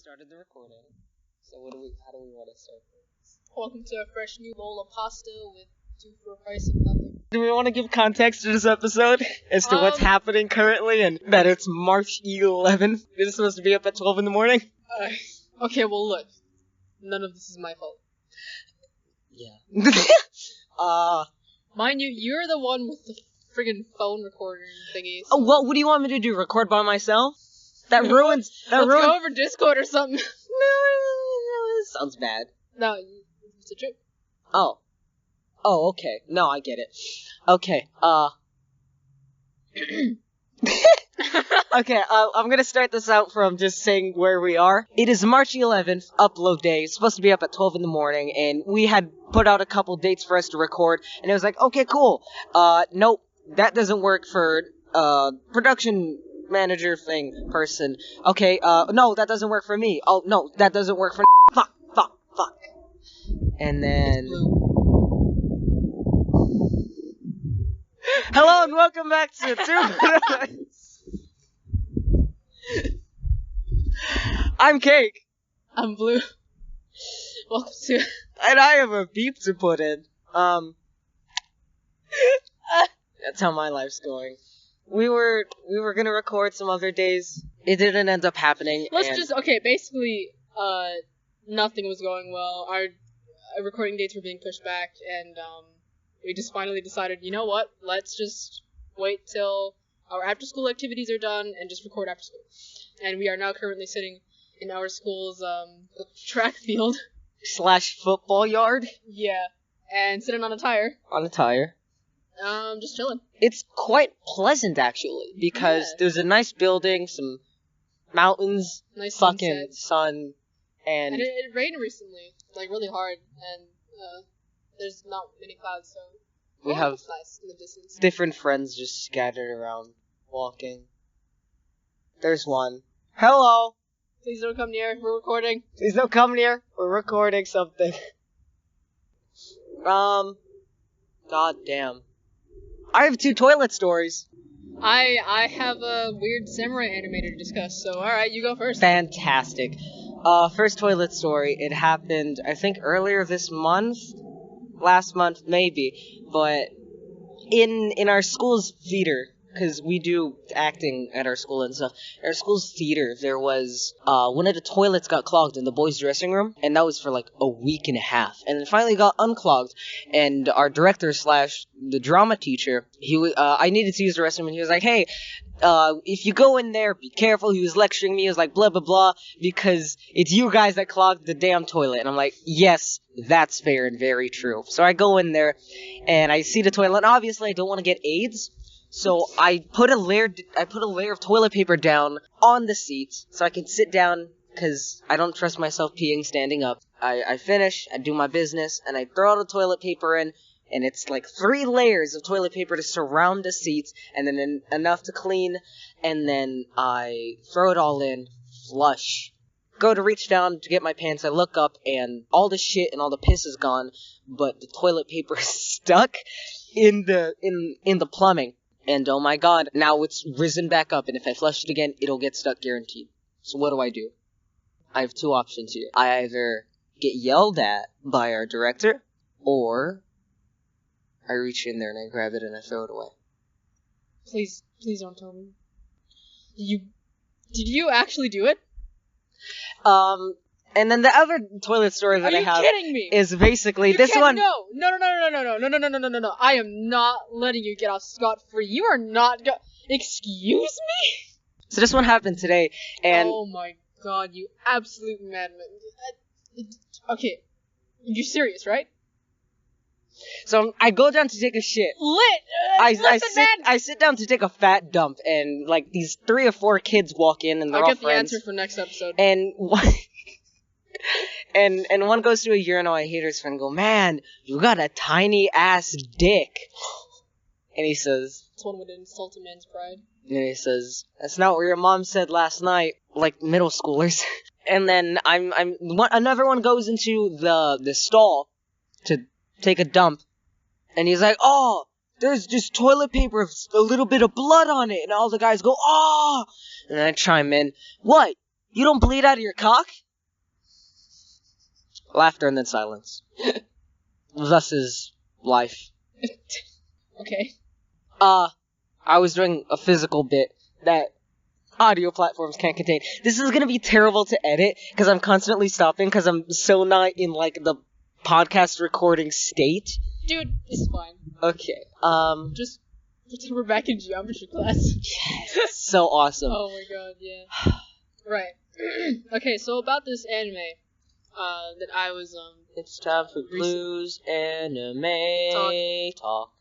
started the recording. So how do we want to start this? Welcome to a fresh new bowl of pasta with 2 for a price of nothing. Do we want to give context to this episode as to what's happening currently and that it's March 11th? This is supposed to be up at 12 in the morning? Okay, well look. None of this is my fault. Yeah. Mind you, you're the one with the friggin' phone recording thingy. Oh, what do you want me to do? Record by myself? That ruins. Let's go over Discord or something. No, this sounds bad. No, it's a joke. Oh, okay. No, I get it. Okay, Okay, I'm gonna start this out from just saying where we are. It is March 11th, upload day. It's supposed to be up at 12 in the morning, and we had put out a couple dates for us to record, and it was like, okay, cool. Nope, that doesn't work for, production manager person. Okay, no, that doesn't work for me. Oh, no, that doesn't work for fuck. And then... Hello and welcome back to Two I'm Cake. I'm Blue. Welcome to... And I have a beep to put in. That's how my life's going. We were gonna record some other days. It didn't end up happening. Basically, nothing was going well. Our recording dates were being pushed back, and, we just finally decided, you know what, let's just wait till our after-school activities are done and just record after school. And we are now currently sitting in our school's, track field. / football yard? Yeah. And sitting on a tire. On a tire. Just chilling. It's quite pleasant, actually, because there's a nice building, some mountains, nice fucking sun, and it rained recently, like, really hard, and, there's not many clouds, so... we have nice in the distance. Different friends just scattered around, walking. There's one. Hello! Please don't come near, we're recording. Please don't come near, we're recording something. God damn. I have 2 toilet stories. I have a weird samurai anime to discuss, so alright, you go first. Fantastic. First toilet story, it happened, I think, earlier this month? Last month, maybe, but in our school's theater, because we do acting at our school and stuff, in our school's theater, there was, one of the toilets got clogged in the boys' dressing room, and that was for like a week and a half, and it finally got unclogged, and our director / the drama teacher, I needed to use the restroom, and he was like, hey, if you go in there, be careful. He was lecturing me. He was like, blah, blah, blah, because it's you guys that clogged the damn toilet. And I'm like, yes, that's fair and very true. So I go in there, and I see the toilet, and obviously I don't want to get AIDS, so I put a layer of toilet paper down on the seat, so I can sit down, because I don't trust myself peeing standing up. I finish, I do my business, and I throw the toilet paper in, and it's like 3 layers of toilet paper to surround the seats, and then enough to clean, and then I throw it all in, flush. Go to reach down to get my pants, I look up, and all the shit and all the piss is gone, but the toilet paper is stuck in the plumbing. And oh my god, now it's risen back up, and if I flush it again, it'll get stuck guaranteed. So what do? I have 2 options here. I either get yelled at by our director, or I reach in there and I grab it and I throw it away. Please don't tell me. Did you actually do it? And then the other toilet story that I have is basically this one. No. I am not letting you get off scot-free. You are not Excuse me? So this one happened today, and... Oh my god, you absolute madman. Okay, you're serious, right? So I go down to take a shit. I sit down to take a fat dump, and like these 3 or 4 kids walk in, and they're all friends. I'll get the answer for next episode. And and one goes to a urinal. I hear his friend go, "Man, you got a tiny ass dick." And he says, "It's one would insult a man's pride." And he says, "That's not what your mom said last night." Like middle schoolers. And then another one goes into the stall to take a dump, and he's like, "Oh, there's just toilet paper with a little bit of blood on it." And all the guys go, "Oh!" And I chime in, "What? You don't bleed out of your cock? Laughter and then silence. Thus is life. Okay. I was doing a physical bit that audio platforms can't contain. This is gonna be terrible to edit, because I'm constantly stopping, because I'm so not in, like, the podcast recording state. Dude, it's fine. Okay, Just pretend we're back in geometry class. so awesome. Oh my god, yeah. Right. Okay, so about this anime, that I was, It's time for Blues Anime Talk.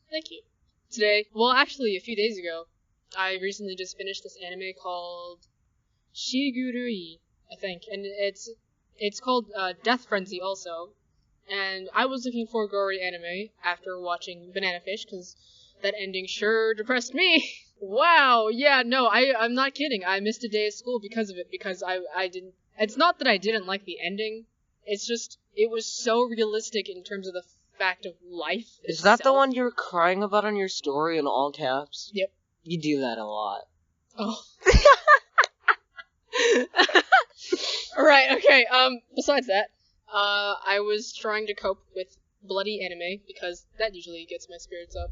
Thank you. Today, well, actually, a few days ago, I recently just finished this anime called Shigurui, I think, and it's called Death Frenzy also. And I was looking for a gory anime after watching Banana Fish, because that ending sure depressed me. Wow, yeah, no, I'm not kidding. I missed a day of school because of it, because I didn't. It's not that I didn't like the ending. It's just it was so realistic in terms of the fact of life. Is that the one you were crying about on your story in all caps? Yep. You do that a lot. Oh. Right, okay, besides that, I was trying to cope with bloody anime, because that usually gets my spirits up.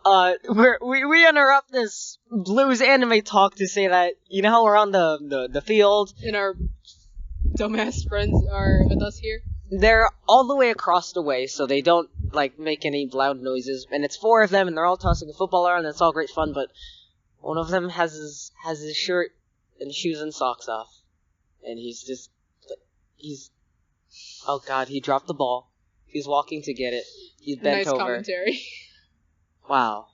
We interrupt this Blues Anime Talk to say that, you know how we're on the field? And our dumbass friends are with us here. They're all the way across the way, so they don't, like, make any loud noises, and it's 4 of them, and they're all tossing a football around, and it's all great fun, but one of them has his shirt and shoes and socks off, and he's oh god, he dropped the ball. He's walking to get it. He's bent nice over. Commentary. Wow.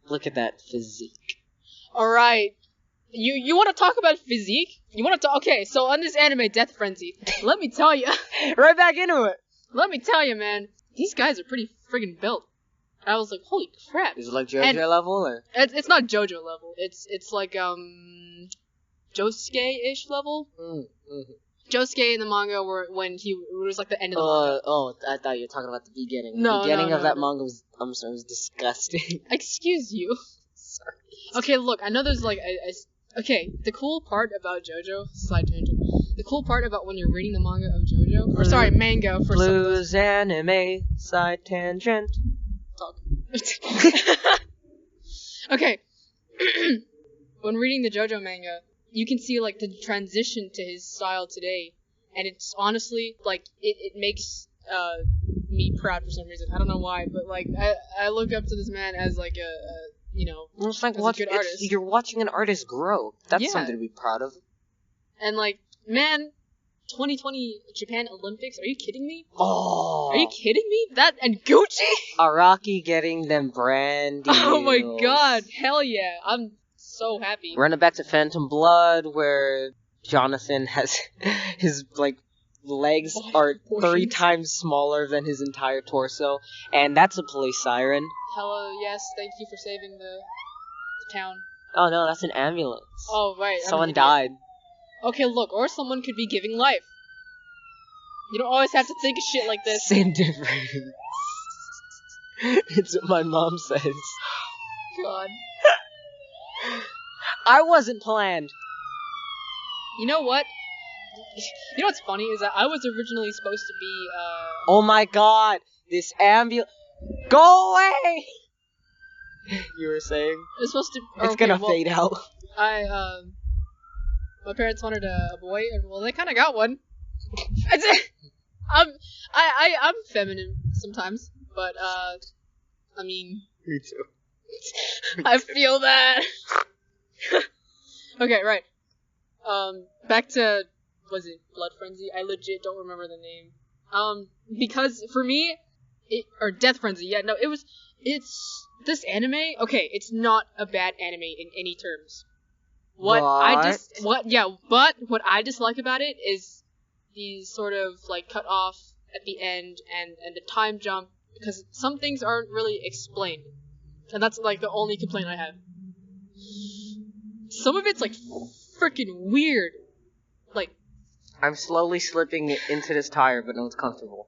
Look at that physique. Alright. You want to talk about physique? You want to talk? Okay, so on this anime, Death Frenzy, let me tell you. Right back into it. Let me tell you, man. These guys are pretty friggin' built. I was like, holy crap. Is it like JoJo level, or? It's not JoJo level. It's like, Josuke-ish level. Mm-hmm. Josuke in the manga it was like the end of the manga. Oh, I thought you were talking about the beginning. No, the beginning of that no. manga was, I'm sorry, it was disgusting. Excuse you. Sorry. Okay, look, I know there's like okay, the cool part about JoJo, side tangent. The cool part about when you're reading the manga of JoJo, or sorry, manga for some of those. Blues Anime Side Tangent. Talk. Okay. When reading the JoJo manga, you can see like the transition to his style today, and it's honestly like it makes me proud for some reason. I don't know why, but like I look up to this man as like a you know, It's like as a good artist. you're watching an artist grow. That's Yeah. something to be proud of. And like, man, 2020 Japan Olympics, are you kidding me? Oh, Are you kidding me? That and Gucci? Araki getting them brand deals. Oh my god, hell yeah. I'm so happy. Running back to Phantom Blood, where Jonathan has his, like, legs Body are 3 proportions. times smaller than his entire torso, and that's a police siren. Hello, yes, thank you for saving the town. Oh no, that's an ambulance. Oh, right. I'm an Someone idiot. died. Okay, look, or someone could be giving life. You don't always have to think of shit like this. Same difference. It's what my mom says. God. I wasn't planned. You know what? You know what's funny is that I was originally supposed to be, Oh my god, this ambulance. Go away! You were saying? I was supposed to. It's okay, gonna well, fade out. My parents wanted a boy, and well, they kind of got one. I'm feminine sometimes, but I mean, Me too. I feel that. Okay, right. Back to was it Blood Frenzy? I legit don't remember the name. Because for me, or Death Frenzy. Yeah, no, it's this anime. Okay, it's not a bad anime in any terms. But what I dislike about it is these sort of like cut off at the end and the time jump, because some things aren't really explained, and that's like the only complaint I have. Some of it's like freaking weird, like. I'm slowly slipping into this tire, but no, it's comfortable.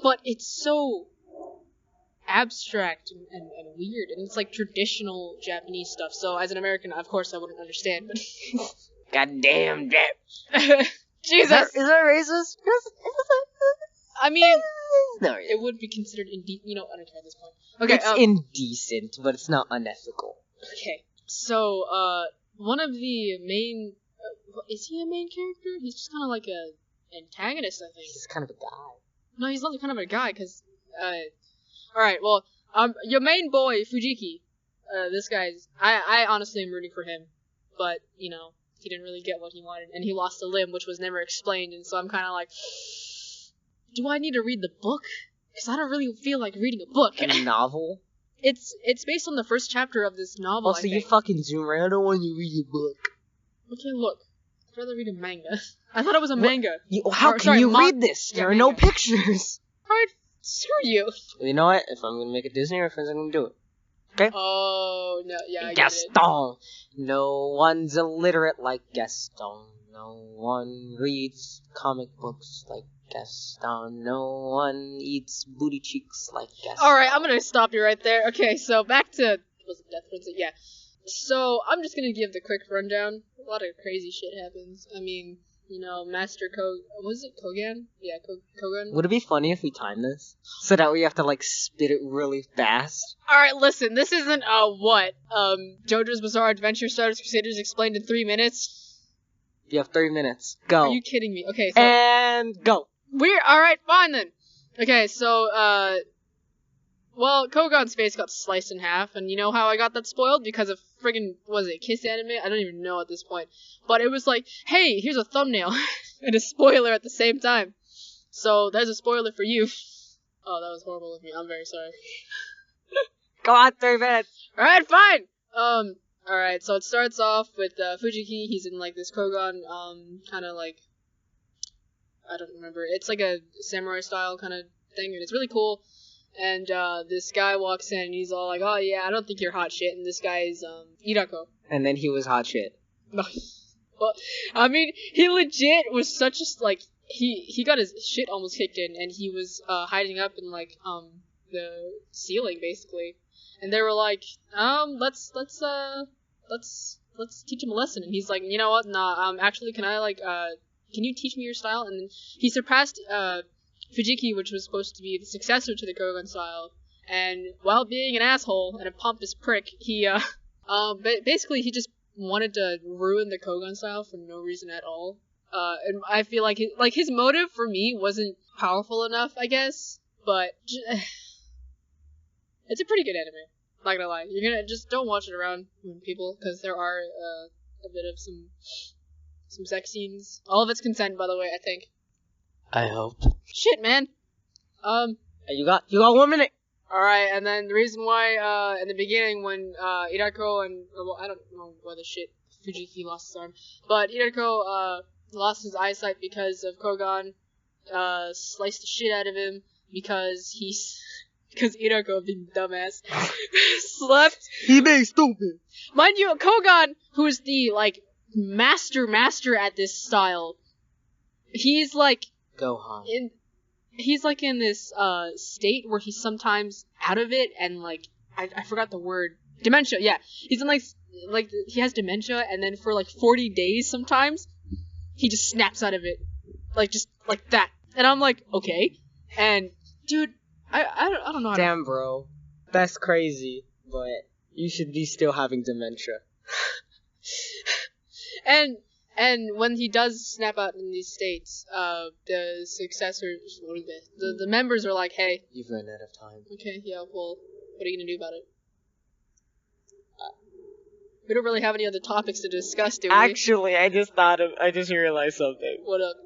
But it's so abstract and weird, and it's like traditional Japanese stuff. So as an American, of course, I wouldn't understand. But Goddamn that. Jesus, Is that racist? I mean, No, it would be considered indecent. You know, I don't care at this point. Okay, it's indecent, but it's not unethical. okay. So, one of the main, is he a main character? He's just kind of like a antagonist, I think. He's kind of a guy. No, he's not kind of a guy, because, alright, well, your main boy, Fujiki, this guy's, I honestly am rooting for him, but, you know, he didn't really get what he wanted, and he lost a limb, which was never explained, and so I'm kind of like, do I need to read the book? Because I don't really feel like reading a book. A novel? It's based on the first chapter of this novel, Also, you fucking zoom right. I don't want you to read your book. Okay, look. I'd rather read a manga. I thought it was a manga. How can you read this? Yeah, There are no manga. pictures. Alright, screw you. You know what? If I'm gonna make a Disney reference, I'm gonna do it. Oh, no, yeah, I get it. Gaston! No one's illiterate like Gaston. No one reads comic books like Gaston. No one eats booty cheeks like Gaston. Alright, I'm gonna stop you right there. Okay, so back to... Was it Death Prince? Yeah. So, I'm just gonna give the quick rundown. A lot of crazy shit happens. I mean, you know, Master Was it Kogan? Yeah, Kogan. Would it be funny if we time this? So that we have to, like, spit it really fast? Alright, listen, this isn't, JoJo's Bizarre Adventure Stardust Crusaders explained in 3 minutes. You have 30 minutes. Go. Are you kidding me? Okay, so... And go. Alright, fine then. Okay, so, well, Kogan's face got sliced in half, and you know how I got that spoiled? Because of friggin', was it Kiss Anime? I don't even know at this point. But it was like, hey, here's a thumbnail, and a spoiler at the same time. So, there's a spoiler for you. Oh, that was horrible of me. I'm very sorry. Go on, 3 minutes. Alright, fine! Alright, so it starts off with, Fujiki. He's in, like, this Kogan, kinda like, I don't remember. It's like a samurai style kind of thing, and it's really cool. And this guy walks in, and he's all like, "Oh yeah, I don't think you're hot shit." And this guy is Irako. And then he was hot shit. Well, I mean, he legit was such a like he got his shit almost kicked in, and he was hiding up in like the ceiling basically. And they were like, let's teach him a lesson. And he's like, you know what? Nah, actually, can I like can you teach me your style? And then he surpassed Fujiki, which was supposed to be the successor to the Kogan style, and while being an asshole and a pompous prick, he basically he just wanted to ruin the Kogan style for no reason at all. And I feel like his motive for me wasn't powerful enough, I guess, but it's a pretty good anime. Not gonna lie, you're gonna just don't watch it around people because there are a bit of some sex scenes. All of it's consent, by the way. I think. I hope. Shit, man. You got 1 minute. Alright, and then the reason why, in the beginning when, Irako well, I don't know why the shit Fujiki lost his arm, but Irako, lost his eyesight because of Kogan, sliced the shit out of him because Irako, being dumbass, slept. He made stupid. Mind you, Kogan, who is the, like, master at this style, he's like, Gohan. He's like in this state where he's sometimes out of it and like I forgot the word. Dementia, yeah. He's in like he has dementia and then for like 40 days sometimes he just snaps out of it. Like just like that. And I'm like, okay. And dude, I don't know how Damn, bro. That's crazy, but you should be still having dementia. And when he does snap out in these states, the successors, the members are like, hey. You've run out of time. Okay, yeah, well, what are you gonna do about it? We don't really have any other topics to discuss, do we? Actually, I just realized something. What up?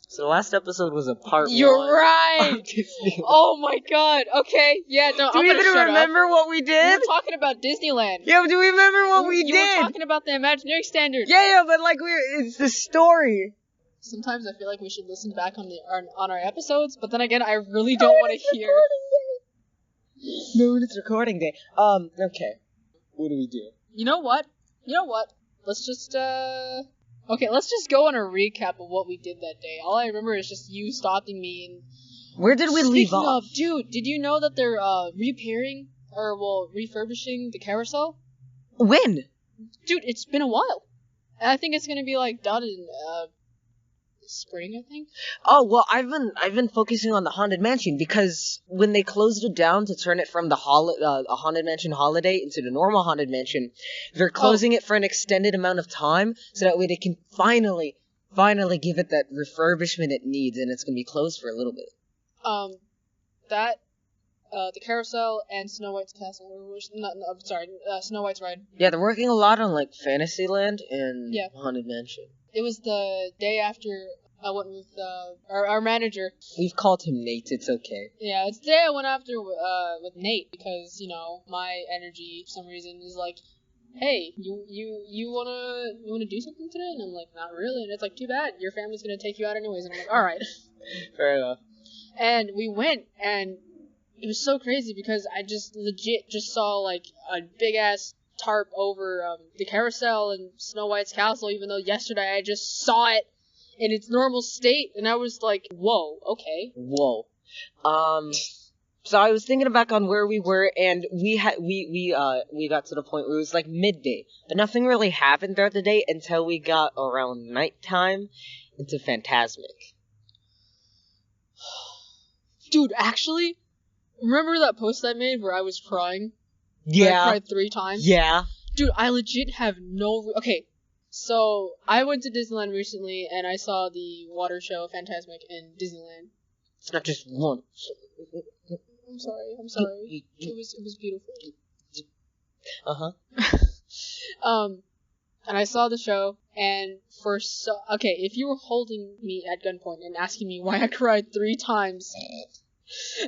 So the last episode was a part You're 1 right! of Disneyland. Oh my god, okay, yeah, no, Do I'm we gonna even shut remember up. what we We did? were talking about Disneyland. Yeah, but do we remember what we You did? were talking about the Imaginary Standard. Yeah, but like it's the story. Sometimes I feel like we should listen back on our episodes, but then again, I really don't want to hear. No, it's recording day. Okay. What do we do? You know what? Let's just okay, let's just go on a recap of what we did that day. All I remember is just you stopping me and Where did we leave Speaking off? of, dude, did you know that they're refurbishing the carousel? When? Dude, it's been a while. And I think it's gonna be like done in spring, I think. Oh well, I've been focusing on the Haunted Mansion because when they closed it down to turn it from the a Haunted Mansion Holiday into the normal Haunted Mansion, they're closing it for an extended amount of time so that way they can finally give it that refurbishment it needs, and it's gonna be closed for a little bit. The carousel and Snow White's castle, Snow White's ride. Yeah, they're working a lot on like Fantasyland and Yeah. Haunted Mansion. It was the day after I went with our manager. We've called him Nate. It's okay. Yeah, it's the day I went after with Nate because my energy for some reason is like, hey, you wanna do something today? And I'm like, not really. And it's like, too bad, your family's gonna take you out anyways. And I'm like, all right. Fair enough. And we went, and it was so crazy because I just legit just saw like a big ass tarp over the carousel and Snow White's castle, even though yesterday I just saw it in its normal state, and I was like, whoa, okay. Whoa. So I was thinking back on where we were, and we got to the point where it was like midday, but nothing really happened throughout the day until we got around nighttime into Phantasmic. Dude, actually, remember that post I made where I was crying? Yeah. I cried 3 times? Yeah. Dude, I legit have no... Okay, so I went to Disneyland recently, and I saw the water show Phantasmic in Disneyland. It's not just one. I'm sorry. It was beautiful. And I saw the show, and if you were holding me at gunpoint and asking me why I cried 3 times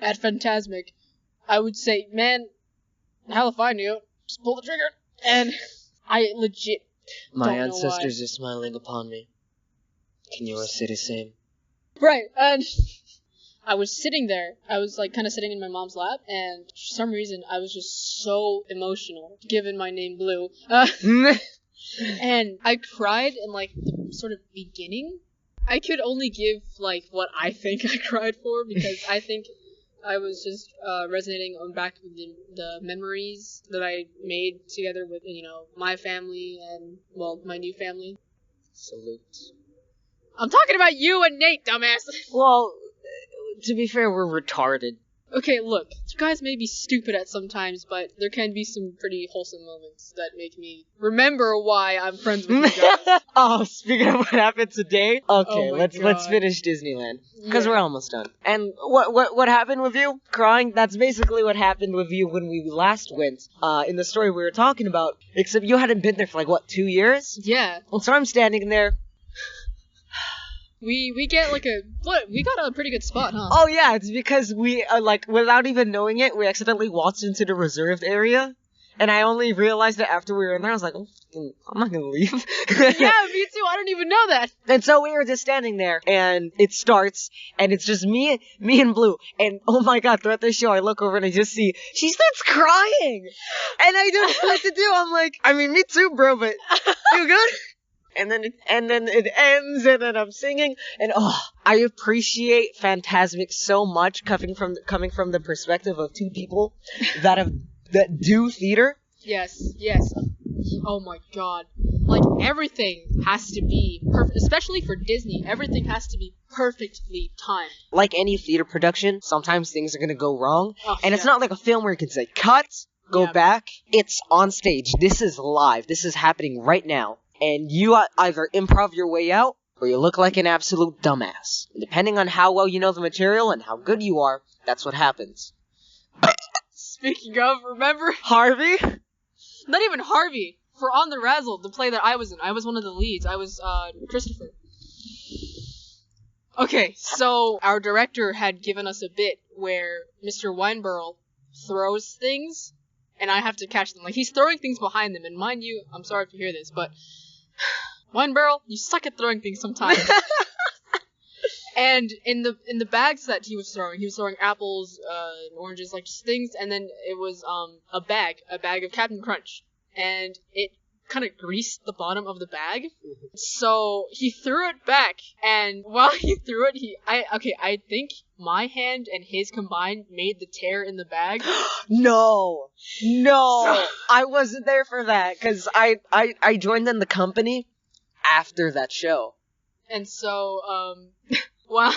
at Phantasmic, I would say, man, hell if I knew. Just pull the trigger. And I legit My don't ancestors are smiling upon me. Can you say the same? Right, and I was sitting there. I was like kind of sitting in my mom's lap, and for some reason I was just so emotional, given my name Blue. And I cried in like the sort of beginning. I could only give like what I think I cried for, because I think I was just resonating on back with the memories that I made together with my family and my new family. Salute. I'm talking about you and Nate, dumbass. Well, to be fair, we're retarded. Okay, look, you guys may be stupid at some times, but there can be some pretty wholesome moments that make me remember why I'm friends with you guys. Oh, speaking of what happened today, okay, Oh let's finish Disneyland because Yeah. we're almost done. And what happened with you crying? That's basically what happened with you when we last went. In the story we were talking about, except you hadn't been there for like 2 years. Yeah. Well, so I'm standing there. We get like we got a pretty good spot, huh? Oh yeah, it's because we without even knowing it, we accidentally walked into the reserved area, and I only realized it after we were in there. I was like, oh, I'm not gonna leave. Yeah, me too. I don't even know that. And so we were just standing there, and it starts, and it's just me and Blue. And oh my god, throughout the show, I look over and I just see she starts crying, and I don't know what to do. I'm like, I mean, me too, bro, but you good? And then it ends, and then I'm singing, and I appreciate Phantasmic so much, coming from the perspective of 2 people that do theater. Yes. Oh my god. Like, everything has to be perfect, especially for Disney. Everything has to be perfectly timed. Like any theater production, sometimes things are gonna go wrong, Oh, and it's yeah. not like a film where you can say cut, go Yeah. back. It's on stage. This is live. This is happening right now. And you either improv your way out, or you look like an absolute dumbass. Depending on how well you know the material and how good you are, that's what happens. Speaking of, remember? Harvey? Not even Harvey. For On the Razzle, the play that I was in, I was one of the leads. I was Christopher. Okay, so our director had given us a bit where Mr. Weinberl throws things, and I have to catch them. Like, he's throwing things behind them, and mind you, I'm sorry if you hear this, but Weinberl, you suck at throwing things sometimes. And in the bags that he was throwing apples, and oranges, like just things, and then it was a bag of Captain Crunch, and it kind of greased the bottom of the bag. So he threw it back, and while he threw it, I think my hand and his combined made the tear in the bag. No, I wasn't there for that, because I joined in the company after that show. And so, well,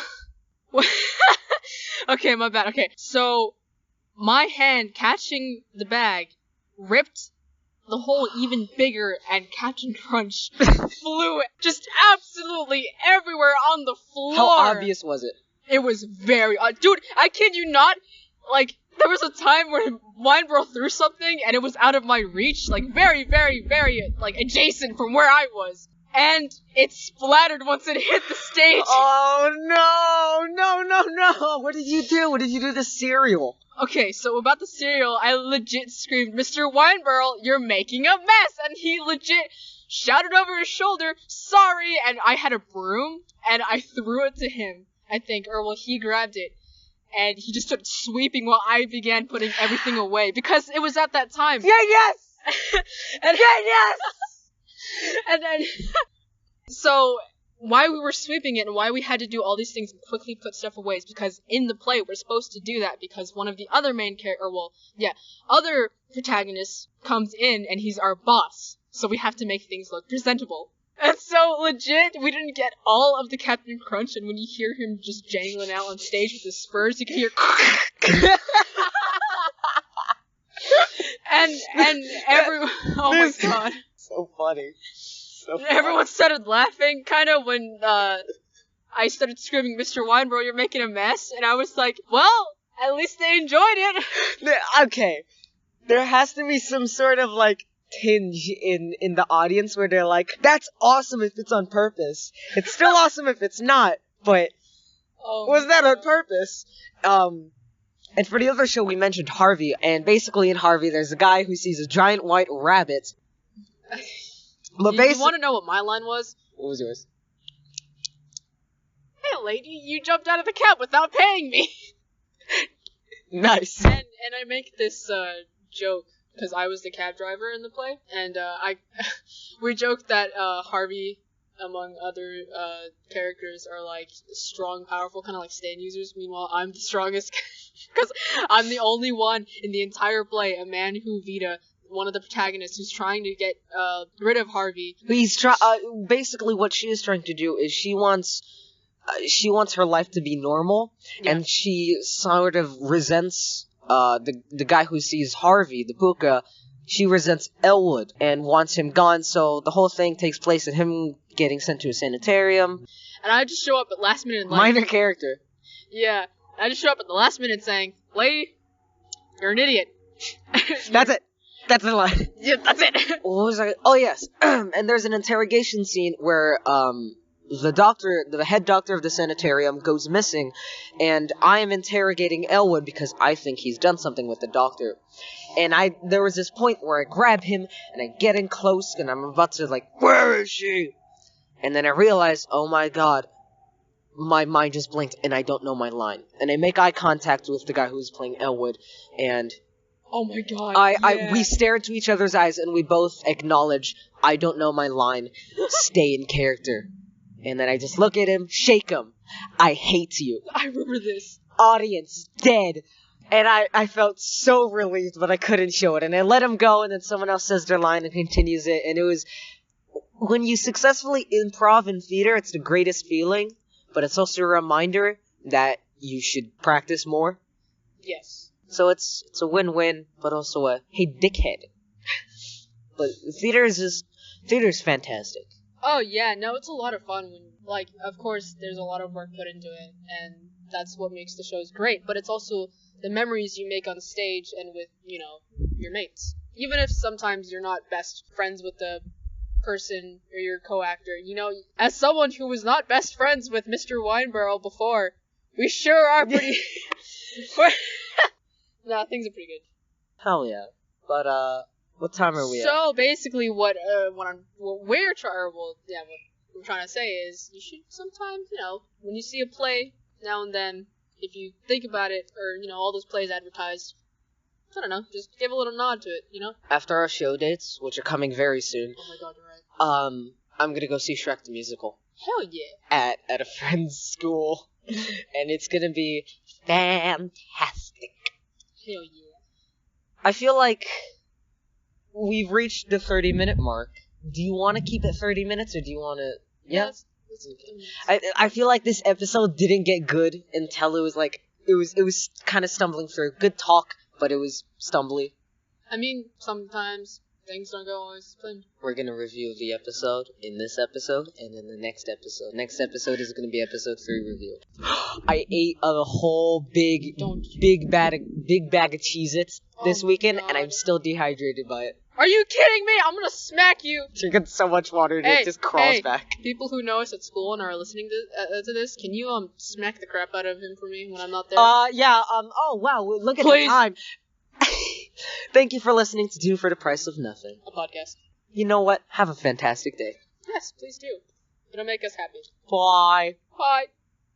okay, my bad. Okay, so my hand catching the bag ripped the hole even bigger, and Captain Crunch flew just absolutely everywhere on the floor. How obvious was it? It was very... dude, I kid you not, like, there was a time where Winebro threw something, and it was out of my reach, like, very, very, very, like, adjacent from where I was. And it splattered once it hit the stage. Oh, no. What did you do? What did you do to cereal? Okay, so about the cereal, I legit screamed, "Mr. Winebarrel, you're making a mess!" And he legit shouted over his shoulder, "Sorry!" And I had a broom, and I threw it to him, I think, or well, he grabbed it. And he just started sweeping while I began putting everything away, because it was at that time. Yes! And yes! And then, so, why we were sweeping it and why we had to do all these things and quickly put stuff away is because in the play we're supposed to do that because one of the other other protagonists comes in and he's our boss. So we have to make things look presentable. And so, legit, we didn't get all of the Captain Crunch, and when you hear him just jangling out on stage with his spurs, you can hear and everyone, oh my god. So funny. Everyone started laughing, kind of, when I started screaming, "Mr. Winebro, you're making a mess," and I was like, well, at least they enjoyed it. Okay. There has to be some sort of, like, tinge in the audience where they're like, that's awesome if it's on purpose. It's still awesome if it's not, but was that on purpose? And for the other show, we mentioned Harvey, and basically in Harvey, there's a guy who sees a giant white rabbit. But you want to know what my line was? What was yours? "Hey, lady, you jumped out of the cab without paying me." Nice. And I make this joke because I was the cab driver in the play, and we joked that Harvey, among other characters, are like strong, powerful, kind of like stand users. Meanwhile, I'm the strongest because I'm the only one in the entire play, a man who Vita, one of the protagonists, who's trying to get rid of Harvey. Basically what she is trying to do is she wants her life to be normal, and she sort of resents the guy who sees Harvey, the Puka. She resents Elwood and wants him gone, so the whole thing takes place in him getting sent to a sanitarium. And I just show up at last minute. Minor character. Yeah, I just show up at the last minute saying, "Lady, you're an idiot." That's it. That's the line. Yeah, that's it. What was I? Oh, yes. And there's an interrogation scene where the head doctor of the sanitarium goes missing, and I am interrogating Elwood because I think he's done something with the doctor. And there was this point where I grab him, and I get in close, and I'm about to, like, "Where is she?" And then I realize, oh my god, my mind just blinked, and I don't know my line. And I make eye contact with the guy who's playing Elwood, and... oh my god, we stare into each other's eyes, and we both acknowledge, I don't know my line, stay in character. And then I just look at him, shake him. I hate you. I remember this. Audience, dead. And I felt so relieved, but I couldn't show it. And I let him go, and then someone else says their line and continues it. And it was... when you successfully improv in theater, it's the greatest feeling, but it's also a reminder that you should practice more. Yes. So it's a win-win, but also a, hey, dickhead. But theater's fantastic. Oh, yeah, no, it's a lot of fun when, like, of course, there's a lot of work put into it, and that's what makes the shows great, but it's also the memories you make on stage and with, you know, your mates. Even if sometimes you're not best friends with the person or your co-actor, you know, as someone who was not best friends with Mr. Winebarrel before, we sure are pretty... Nah, things are pretty good. Hell yeah. But, what time are we at? So, basically, what we're trying to say is, you should sometimes, you know, when you see a play, now and then, if you think about it, or, you know, all those plays advertised, I don't know, just give a little nod to it, you know? After our show dates, which are coming very soon, Oh my god, you're right. I'm gonna go see Shrek the Musical Hell yeah. at a friend's school, and it's gonna be fantastic. Hell yeah. I feel like we've reached the 30-minute mark. Do you want to keep it 30 minutes, or do you want to... Yeah? Let's keep doing this. I feel like this episode didn't get good until it was like... It was kind of stumbling through. Good talk, but it was stumbly. I mean, sometimes things don't go always as planned. We're gonna review the episode in this episode, and in the next episode. Next episode is gonna be episode 3 review. I ate a whole big bag of Cheez-Its this Oh weekend, God. and I'm still dehydrated by it. Are you kidding me? I'm gonna smack you! Drinking so much water, and it just crawls back. People who know us at school and are listening to this, can you smack the crap out of him for me when I'm not there? Yeah, oh wow, look at Please. the time. Thank you for listening to Do for the Price of Nothing. A podcast. You know what? Have a fantastic day. Yes, please do. It'll make us happy. Bye. Bye.